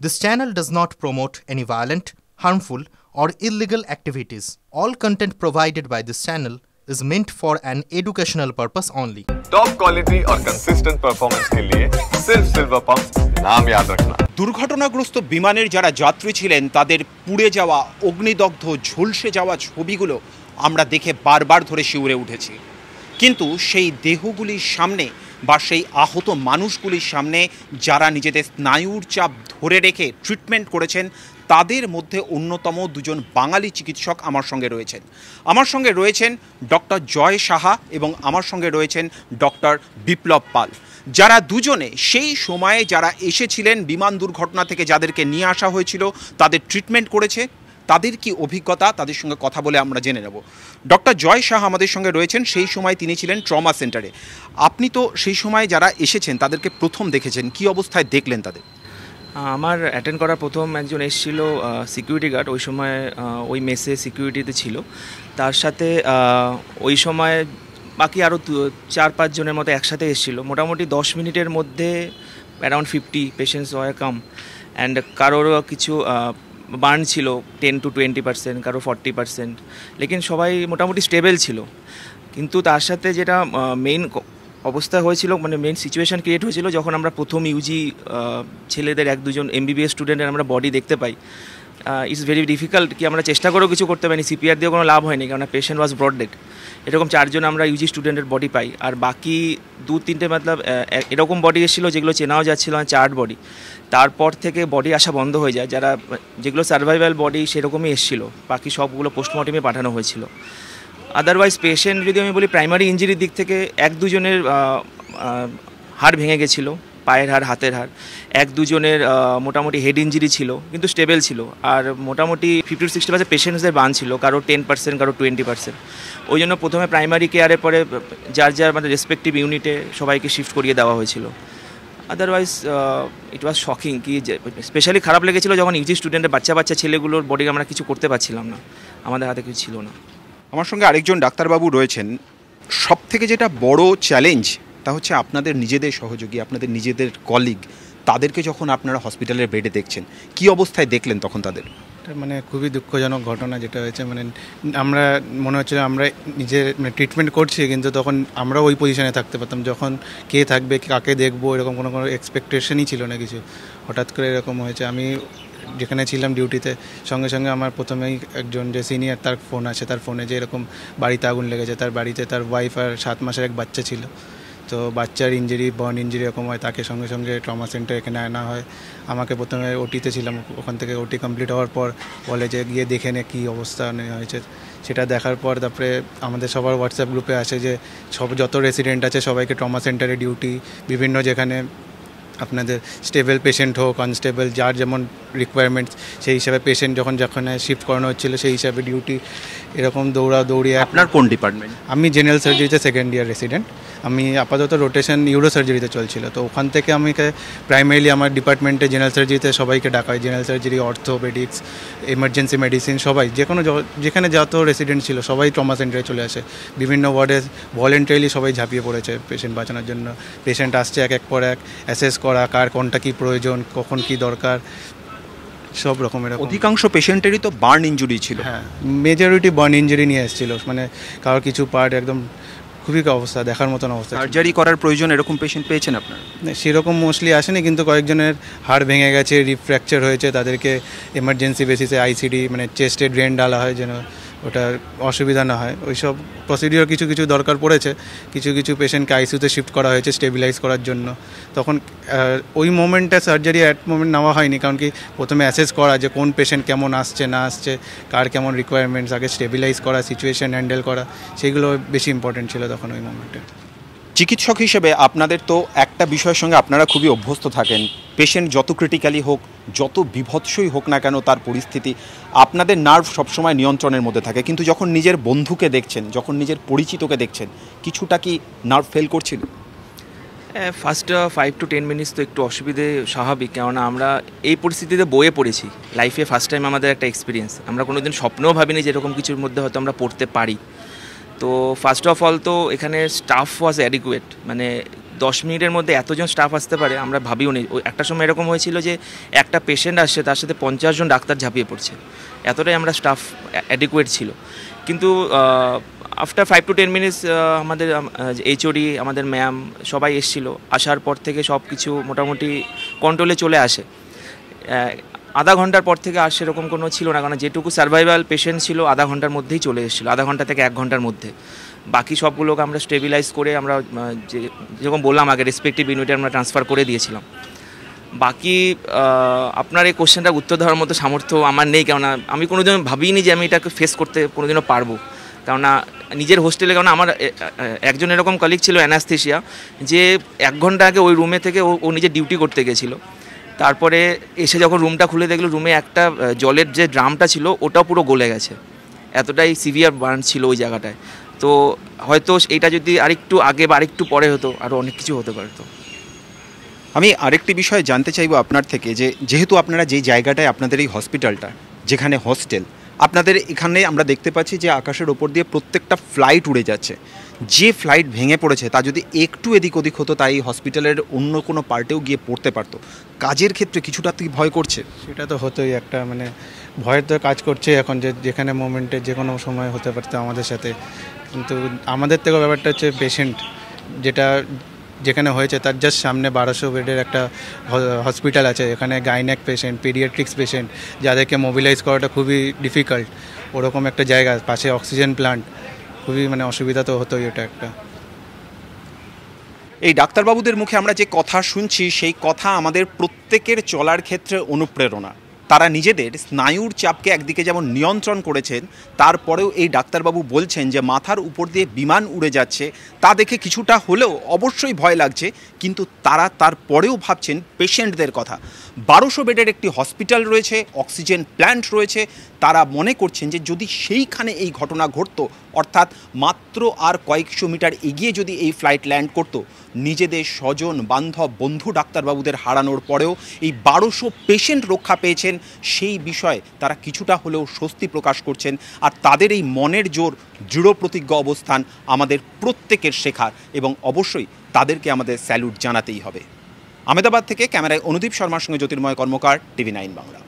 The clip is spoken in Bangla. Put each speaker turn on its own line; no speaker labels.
This channel does not promote any violent, harmful, or illegal activities. All content provided by this channel is meant for an educational purpose only.
Top quality और कंसिस्टेंट परफॉर्मेंस के लिए सिर्फ सिल्वर पंप नाम याद रखना।
দুর্ঘটনাগ্রস্ত বিমানের যারা যাত্রী ছিলেন তাদের পুড়ে যাওয়া, অগ্নিদগ্ধ, ঝলসে যাওয়া ছবিগুলো আমরা দেখে বারবার ধরে শিউরে উঠেছি। কিন্তু সেই দেহগুলির সামনে বা সেই আহত মানুষগুলির সামনে যারা নিজেদের স্নায়ুর চাপ ধরে রেখে ট্রিটমেন্ট করেছেন তাদের মধ্যে অন্যতম দুজন বাঙালি চিকিৎসক আমার সঙ্গে রয়েছেন ডক্টর জয় সাহা এবং আমার সঙ্গে রয়েছেন ডক্টর বিপ্লব পাল, যারা দুজনে সেই সময়ে যারা এসেছিলেন বিমান দুর্ঘটনা থেকে যাদেরকে নিয়ে আসা হয়েছিল তাদের ট্রিটমেন্ট করেছে। তাদের কি অভিজ্ঞতা, তাদের সঙ্গে কথা বলে আমরা জেনে নেব। ডক্টর জয় সাহা আমাদের সঙ্গে রয়েছেন, সেই সময় তিনি ছিলেন ট্রমা সেন্টারে। আপনি তো সেই সময় যারা এসেছেন তাদেরকে প্রথম দেখেছেন, কি অবস্থায় দেখলেন তাদের?
আমার অ্যাটেন্ড করা প্রথম একজন এসেছিল সিকিউরিটি গার্ড, ওই সময় ওই মেসে সিকিউরিটিতে ছিল। তার সাথে ওই সময় বাকি আরও 4-5 জনের মতো একসাথে এসেছিলো। মোটামুটি 10 মিনিটের মধ্যে around 50 patients were come and কারোর কিছু বার্ন ছিল 10 to 20%, কারো 40%, লেকিন সবাই মোটামুটি স্টেবল ছিল। কিন্তু তার সাথে যেটা মেইন অবস্থা হয়েছিল, মানে মেইন সিচুয়েশান ক্রিয়েট হয়েছিল যখন আমরা প্রথম ইউজি ছেলেদের 1-2 জন MBBS স্টুডেন্টের আমরা বডি দেখতে পাই। ইটস ভেরি ডিফিকাল্ট, কি আমরা চেষ্টা করেও কিছু করতে পারিনি, CPR দিয়ে কোনো লাভ হয়নি, কারণ পেশেন্ট ওয়াজ ব্রড ডেড। এরকম 4 জন আমরা ইউজি স্টুডেন্টের বডি পাই, আর বাকি 2-3টে মতলব এরকম বডি এসেছিলো যেগুলো চেনাও যাচ্ছিলো না, চার্ট বডি। তারপর থেকে বডি আসা বন্ধ হয়ে যায়, যেগুলো সার্ভাইভাল বডি সেরকমই এসেছিলো, বাকি সবগুলো পোস্টমর্টমে পাঠানো হয়েছিল। আদারওয়াইজ পেশেন্ট যদি আমি বলি প্রাইমারি ইঞ্জুরির দিক থেকে 1-2 জনের হাড় ভেঙে গেছিলো, পায়ের হাড়, হাতের হাড়। 1-2 জনের মোটামুটি হেড ইঞ্জুরি ছিল কিন্তু স্টেবল ছিল, আর মোটামুটি 50-60% পেশেন্টসদের বান ছিল, কারো 10%, কারো 20%। ওই জন্য প্রথমে প্রাইমারি কেয়ারের পরে যার মানে রেসপেক্টিভ ইউনিটে সবাইকে শিফট করিয়ে দেওয়া হয়েছিল। আদারওয়াইজ ইট ওয়াজ শকিং, কি স্পেশালি খারাপ লেগেছিলো যখন ইউজি স্টুডেন্টের বাচ্চা ছেলেগুলোর বডি আমরা কিছু করতে পারছিলাম না, আমাদের হাতে কিছু ছিল না।
আমার সঙ্গে আরেকজন ডাক্তারবাবু রয়েছেন। সব থেকে যেটা বড় চ্যালেঞ্জ তা হচ্ছে আপনাদের নিজেদের সহযোগী, আপনাদের নিজেদের কলিগ, তাদেরকে যখন আপনারা হসপিটালের বেডে দেখছেন, কি অবস্থায় দেখলেন তখন তাদের?
মানে খুবই দুঃখজনক ঘটনা যেটা হয়েছে। মানে আমরা মনে হচ্ছিল আমরা নিজের ট্রিটমেন্ট করছি, কিন্তু তখন আমরা ওই পজিশনে থাকতে পারতাম যখন কে থাকবে, কাকে দেখবো, এরকম কোনো এক্সপেকটেশনই ছিল না কিছু। হঠাৎ করে এরকম হয়েছে। আমি যেখানে ছিলাম ডিউটিতে, সঙ্গে সঙ্গে আমার প্রথমেই একজন যে সিনিয়র, তার ফোন আছে, তার ফোনে যে এরকম বাড়িতে আগুন লেগেছে, তার বাড়িতে তার ওয়াইফ আর 7 মাসের এক বাচ্চা ছিল। তো বাচ্চার ইঞ্জুরি, বার্ন ইঞ্জুরি এরকম হয়, তাকে সঙ্গে সঙ্গে ট্রমা সেন্টার এখানে আনা হয়। আমাকে প্রথমে ওটিতে ছিলাম, ওখান থেকে ওটি কমপ্লিট হওয়ার পর বলে যে গিয়ে দেখে নে কী অবস্থা হয়েছে। সেটা দেখার পর তারপরে আমাদের সবার হোয়াটসঅ্যাপ গ্রুপে আসে যে যত রেসিডেন্ট আছে সবাইকে ট্রমা সেন্টারে ডিউটি, বিভিন্ন যেখানে আপনাদের স্টেবল পেশেন্ট হোক, আনস্টেবল, যার যেমন রিকোয়ারমেন্টস সেই হিসাবে পেশেন্ট যেখানে শিফট করানো হচ্ছিলো সেই হিসাবে ডিউটি, এরকম দৌড়িয়ে।
আপনার কোন ডিপার্টমেন্ট?
আমি জেনারেল সার্জারিতে 2nd ইয়ার রেসিডেন্ট। আমি আপাতত রোটেশন নিউরো সার্জারিতে চলছিল, তো ওখান থেকে আমাকে প্রাইমারিলি আমার ডিপার্টমেন্টে জেনারেল সার্জারিতে সবাইকে ডাকা হয়। General surgery, orthopaedics, emergency medicine, সবাই যেখানে যত রেসিডেন্ট ছিল সবাই ট্রমা সেন্টারে চলে আসে। বিভিন্ন ওয়ার্ডে ভলেন্টারিলি সবাই ঝাঁপিয়ে পড়েছে পেশেন্ট বাঁচানোর জন্য। পেশেন্ট আসছে এক পর এক, অ্যাসেস করা কার কোনটা কী প্রয়োজন, কখন কী দরকার, সব রকমের।
অধিকাংশ পেশেন্টেরই তো বার্ন ইঞ্জুরি ছিল।
হ্যাঁ, মেজরিটি বার্ন ইঞ্জুরি নিয়ে এসেছিল, মানে কারোর কিছু পার্ট একদম খুবই অবস্থা, দেখার মতন অবস্থা।
সার্জারি করার প্রয়োজন এরকম পেশেন্ট পেয়েছেন আপনারা?
সেরকম মোস্টলি আসেনি, কিন্তু কয়েকজনের হাড় ভেঙে গেছে, রিব ফ্র্যাকচার হয়েছে, তাদেরকে এমার্জেন্সি বেসিসে ICD মানে চেস্টে ড্রেন ডালা হয় যেন ওটার অসুবিধা না হয়। ওইসব প্রসিডিওর কিছু দরকার পড়েছে। কিছু পেশেন্টকে ICUতে শিফট করা হয়েছে স্টেবিলাইজ করার জন্য। তখন ওই মোমেন্টে সার্জারি মোমেন্ট নেওয়া হয়নি, কারণ কি প্রথমে অ্যাসেস করা যে কোন পেশেন্ট কেমন আসছে না আসছে, কার কেমন রিকোয়ারমেন্টস, আগে স্টেবিলাইজ করা, সিচুয়েশন হ্যান্ডেল করা, সেগুলো বেশি ইম্পর্টেন্ট ছিল তখন ওই মোমেন্টে।
চিকিৎসক হিসেবে আপনাদের তো একটা বিষয়ের সঙ্গে আপনারা খুবই অভ্যস্ত থাকেন, পেশেন্ট যত ক্রিটিক্যালি হোক, যত বিভৎসই হোক না কেন তার পরিস্থিতি, আপনাদের নার্ভ সবসময় নিয়ন্ত্রণের মধ্যে থাকে। কিন্তু যখন নিজের বন্ধুকে দেখছেন, যখন নিজের পরিচিতকে দেখছেন, কিছুটা কি নার্ভ ফেল করছিল?
ফার্স্ট 5 to 10 মিনিটস তো একটু অসুবিধে স্বাভাবিক, কেননা আমরা এই পরিস্থিতিতে বয়ে পড়েছি। লাইফে ফার্স্ট টাইম আমাদের একটা এক্সপিরিয়েন্স, আমরা কোনোদিন স্বপ্নেও ভাবিনি যে এরকম কিছুর মধ্যে হয়তো আমরা পড়তে পারি। তো ফার্স্ট অফ অল তো এখানে স্টাফ ওয়াজ অ্যাডিকুয়েট, মানে 10 মিনিটের মধ্যে এতজন স্টাফ আসতে পারে আমরা ভাবিও নি। ওই একটা সময় এরকম হয়েছিল যে একটা পেশেন্ট আসছে, তার সাথে 50 জন ডাক্তার ঝাঁপিয়ে পড়ছে, এতটাই আমরা স্টাফ অ্যাডিকুয়েট ছিল। কিন্তু আফটার 5 to 10 মিনিটস আমাদের HOD, আমাদের ম্যাম সবাই এসেছিলো। আসার পর থেকে সব কিছু মোটামুটি কন্ট্রোলে চলে আসে। আধা ঘন্টার পর থেকে আর সেরকম কোনো ছিল না, কারণ যেটুকু সার্ভাইভাল পেশেন্ট ছিল আধা ঘন্টার মধ্যেই চলে এসেছিলো, আধা ঘন্টা থেকে 1 ঘন্টার মধ্যে। বাকি সবগুলোকে আমরা স্টেবিলাইজ করে আমরা যেরকম বললাম আগে রেসপেক্টিভ ইউনিটে আমরা ট্রান্সফার করে দিয়েছিলাম। বাকি আপনার এই কোশ্চেনটার উত্তর দেওয়ার মতো সামর্থ্য আমার নেই, কেননা আমি কোনোদিন ভাবিনি যে আমি এটাকে ফেস করতে কোনোদিনও পারবো। কেননা নিজের হোস্টেলে, কেননা আমার একজন এরকম কলিগ ছিল অ্যানাস্থেশিয়া, যে 1 ঘন্টা আগে ওই রুমে থেকে ও নিজের ডিউটি করতে গেছিলো। তারপরে এসে যখন রুমটা খুলে দেখলো রুমে একটা জলের যে ড্রামটা ছিল ওটাও পুরো গলে গেছে, এতটাই সিভিয়ার বার্ন ছিল ওই জায়গাটায়। তো হয়তো এটা যদি আরেকটু আগে বা আরেকটু পরে হতো আরও অনেক কিছু হতে পারতো।
আমি আরেকটি বিষয় জানতে চাইবো আপনার থেকে, যে যেহেতু আপনারা যেই জায়গাটায় আপনাদের এই হসপিটালটা, যেখানে হোস্টেল, আপনাদের এখানে আমরা দেখতে পাচ্ছি যে আকাশের ওপর দিয়ে প্রত্যেকটা ফ্লাইট উড়ে যাচ্ছে। যে ফ্লাইট ভেঙে পড়েছে তা যদি একটু এদিক ওদিক হতো, তাই হসপিটালের অন্য কোনো পার্টেও গিয়ে পড়তে পারতো। কাজের ক্ষেত্রে কিছুটা কি ভয় করছে?
সেটা তো হতোই, একটা মানে ভয় তো কাজ করছে এখন, যে যেখানে মোমেন্টে যে কোনো সময় হতে পারতো আমাদের সাথে। কিন্তু আমাদের থেকেও ব্যাপারটা হচ্ছে পেশেন্ট যেখানে হয়েছে তার জাস্ট সামনে 1200 বেডের একটা হসপিটাল আছে, এখানে গাইনেক পেশেন্ট, পিডিয়াট্রিক্স পেশেন্ট, যাদেরকে মোবিলাইজ করাটা খুবই ডিফিকাল্ট। ওরকম একটা জায়গা, পাশে অক্সিজেন প্লান্ট, খুবই মানে অসুবিধা তো হতোই এটা একটা।
এই ডাক্তারবাবুদের মুখে আমরা যে কথা শুনছি সেই কথা আমাদের প্রত্যেকের চলার ক্ষেত্রে অনুপ্রেরণা। তারা নিজেদের স্নায়ুর চাপকে একদিকে যেমন নিয়ন্ত্রণ করেছেন, তারপরেও এই ডাক্তারবাবু বলছেন যে মাথার উপর দিয়ে বিমান উড়ে যাচ্ছে, তা দেখে কিছুটা হলেও অবশ্যই ভয় লাগছে, কিন্তু তারা তারপরেও ভাবছেন পেশেন্টদের কথা। 1200 বেডের একটি হসপিটাল রয়েছে, অক্সিজেন প্ল্যান্ট রয়েছে, তারা মনে করছেন যে যদি সেইখানে এই ঘটনা ঘটতো, অর্থাৎ মাত্র আর কয়েকশো মিটার এগিয়ে যদি এই ফ্লাইট ল্যান্ড করতো, নিজেদের স্বজন বান্ধব বন্ধু ডাক্তারবাবুদের হারানোর পরেও এই 1200 পেশেন্ট রক্ষা পেয়েছেন, সেই বিষয়ে তারা কিছুটা হলেও স্বস্তি প্রকাশ করছেন। আর তাদের এই মনের জোর, দৃঢ় প্রতিজ্ঞ অবস্থান আমাদের প্রত্যেকের শেখার, এবং অবশ্যই তাদেরকে আমাদের স্যালুট জানাতেই হবে। আহমেদাবাদ থেকে ক্যামেরায় অনুদীপ শর্মার সঙ্গে জ্যোতির্ময় কর্মকার, TV9 বাংলা।